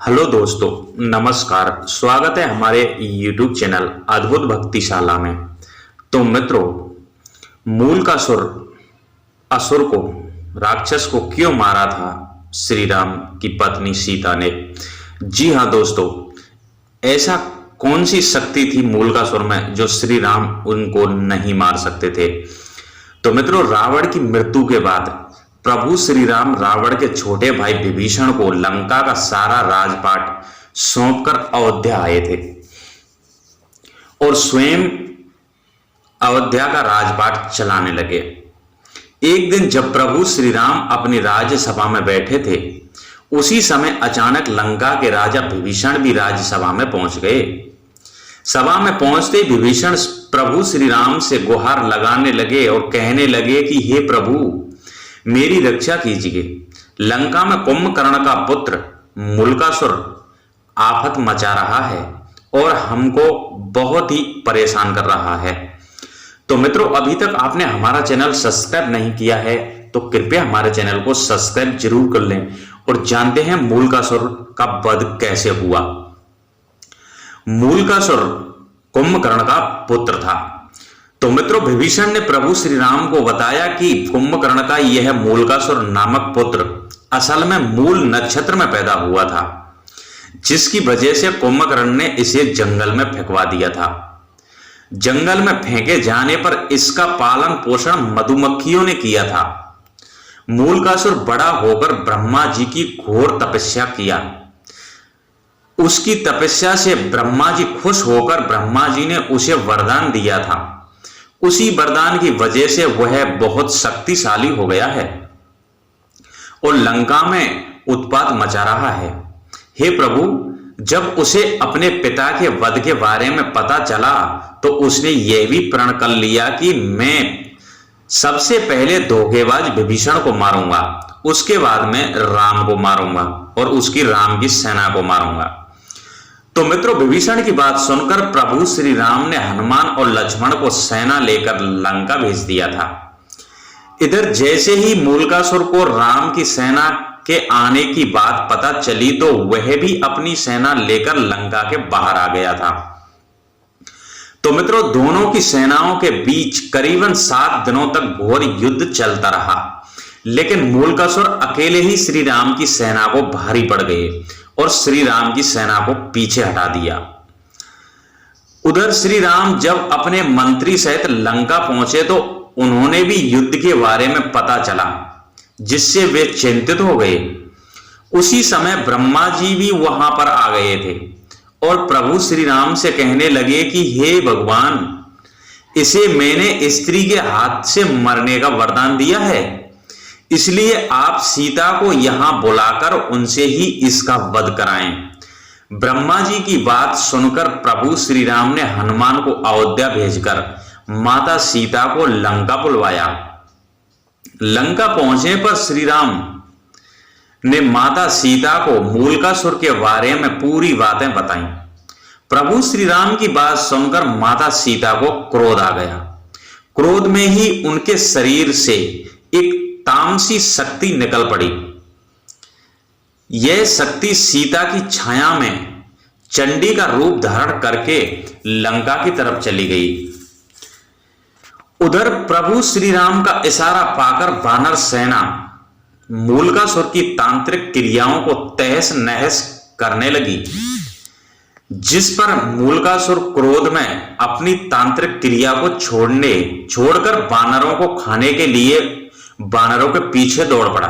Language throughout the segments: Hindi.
हेलो दोस्तों, नमस्कार। स्वागत है हमारे YouTube चैनल अद्भुत भक्तिशाला में। तो मित्रों, मूल का असुर को, राक्षस को क्यों मारा था श्री राम की पत्नी सीता ने? जी हाँ दोस्तों, ऐसा कौन सी शक्ति थी मूल का सुर में जो श्री राम उनको नहीं मार सकते थे? तो मित्रों, रावण की मृत्यु के बाद प्रभु श्री राम रावण के छोटे भाई विभीषण को लंका का सारा राजपाट सौंपकर अयोध्या आए थे और स्वयं अयोध्या का राजपाट चलाने लगे। एक दिन जब प्रभु श्री राम अपनी राज्यसभा में बैठे थे, उसी समय अचानक लंका के राजा विभीषण भी राज्यसभा में पहुंच गए। सभा में पहुंचते विभीषण प्रभु श्री राम से गुहार लगाने लगे और कहने लगे कि हे प्रभु, मेरी रक्षा कीजिए। लंका में कुंभकर्ण का पुत्र मूलकासुर आफत मचा रहा है और हमको बहुत ही परेशान कर रहा है। तो मित्रों, अभी तक आपने हमारा चैनल सब्सक्राइब नहीं किया है तो कृपया हमारे चैनल को सब्सक्राइब जरूर कर लें और जानते हैं मूलकासुर का वध कैसे हुआ। मूलकासुर कुंभकर्ण का पुत्र था। तो मित्रों, विभीषण ने प्रभु श्री राम को बताया कि कुंभकर्ण का यह मूलकासुर नामक पुत्र असल में मूल नक्षत्र में पैदा हुआ था, जिसकी वजह से कुंभकर्ण ने इसे जंगल में फेंकवा दिया था। जंगल में फेंके जाने पर इसका पालन पोषण मधुमक्खियों ने किया था। मूलकासुर बड़ा होकर ब्रह्मा जी की घोर तपस्या किया। उसकी तपस्या से ब्रह्मा जी खुश होकर ब्रह्मा जी ने उसे वरदान दिया था। उसी वरदान की वजह से वह बहुत शक्तिशाली हो गया है और लंका में उत्पात मचा रहा है। हे प्रभु, जब उसे अपने पिता के वध के बारे में पता चला तो उसने यह भी प्रण कर लिया कि मैं सबसे पहले धोखेबाज विभीषण को मारूंगा, उसके बाद में राम को मारूंगा और उसकी राम की सेना को मारूंगा। तो मित्रों, विभीषण की बात सुनकर प्रभु श्री राम ने हनुमान और लक्ष्मण को सेना लेकर लंका भेज दिया था। इधर जैसे ही मूलकासुर को राम की सेना के आने की बात पता चली तो वह भी अपनी सेना लेकर लंका के बाहर आ गया था। तो मित्रों, दोनों की सेनाओं के बीच करीबन 7 दिनों तक घोर युद्ध चलता रहा, लेकिन मूलकासुर अकेले ही श्री राम की सेना को भारी पड़ गए और श्री राम की सेना को पीछे हटा दिया। उधर श्री राम जब अपने मंत्री सहित लंका पहुंचे तो उन्होंने भी युद्ध के बारे में पता चला, जिससे वे चिंतित हो गए। उसी समय ब्रह्मा जी भी वहां पर आ गए थे और प्रभु श्री राम से कहने लगे कि हे भगवान, इसे मैंने स्त्री के हाथ से मरने का वरदान दिया है, इसलिए आप सीता को यहां बुलाकर उनसे ही इसका वध कराएं। ब्रह्मा जी की बात सुनकर प्रभु श्री राम ने हनुमान को अयोध्या भेजकर माता सीता को लंका बुलवाया। लंका पहुंचने पर श्री राम ने माता सीता को मूलकासुर के बारे में पूरी बातें बताई। प्रभु श्री राम की बात सुनकर माता सीता को क्रोध आ गया। क्रोध में ही उनके शरीर से एक तामसी शक्ति निकल पड़ी। यह शक्ति सीता की छाया में चंडी का रूप धारण करके लंका की तरफ चली गई। उधर प्रभु श्री राम का इशारा पाकर वानर सेना मूलकासुर की तांत्रिक क्रियाओं को तहस नहस करने लगी, जिस पर मूलकासुर क्रोध में अपनी तांत्रिक क्रिया को छोड़कर वानरों को खाने के लिए वानरों के पीछे दौड़ पड़ा।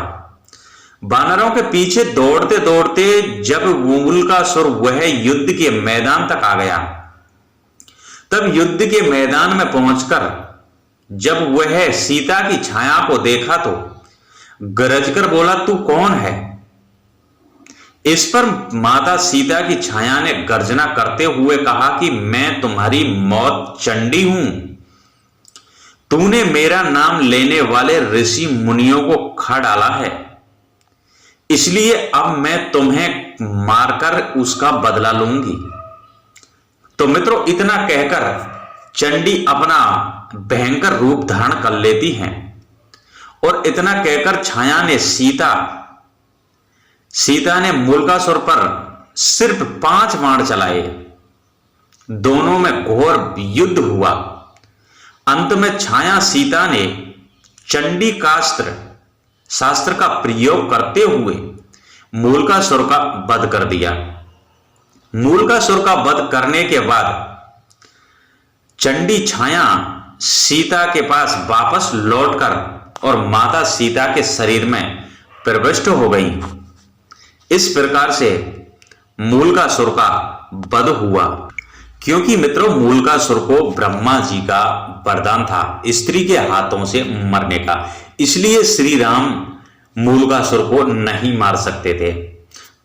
वानरों के पीछे दौड़ते दौड़ते जब मूलकासुर वह युद्ध के मैदान तक आ गया, तब युद्ध के मैदान में पहुंचकर जब वह सीता की छाया को देखा तो गरजकर बोला, तू कौन है? इस पर माता सीता की छाया ने गर्जना करते हुए कहा कि मैं तुम्हारी मौत चंडी हूं। तूने मेरा नाम लेने वाले ऋषि मुनियों को खा डाला है, इसलिए अब मैं तुम्हें मारकर उसका बदला लूंगी। तो मित्रों, इतना कहकर चंडी अपना भयंकर रूप धारण कर लेती हैं और इतना कहकर छाया ने सीता ने मूलकासुर पर सिर्फ 5 बाण चलाए। दोनों में घोर युद्ध हुआ। अंत में छाया सीता ने चंडीकास्त्र शास्त्र का प्रयोग करते हुए मूलकासुर का वध कर दिया। मूलकासुर का वध करने के बाद चंडी छाया सीता के पास वापस लौटकर और माता सीता के शरीर में प्रविष्ट हो गई। इस प्रकार से मूलकासुर का वध हुआ। क्योंकि मित्रों, मूलकासुर को ब्रह्मा जी का वरदान था स्त्री के हाथों से मरने का, इसलिए श्री राम मूलकासुर को नहीं मार सकते थे।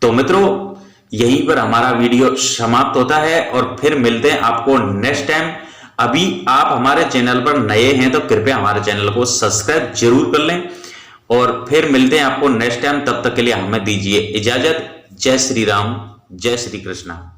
तो मित्रों, यहीं पर हमारा वीडियो समाप्त होता है और फिर मिलते हैं आपको नेक्स्ट टाइम। अभी आप हमारे चैनल पर नए हैं तो कृपया हमारे चैनल को सब्सक्राइब जरूर कर लें और फिर मिलते हैं आपको नेक्स्ट टाइम। तब तक के लिए हमें दीजिए इजाजत। जय श्री राम, जय श्री कृष्णा।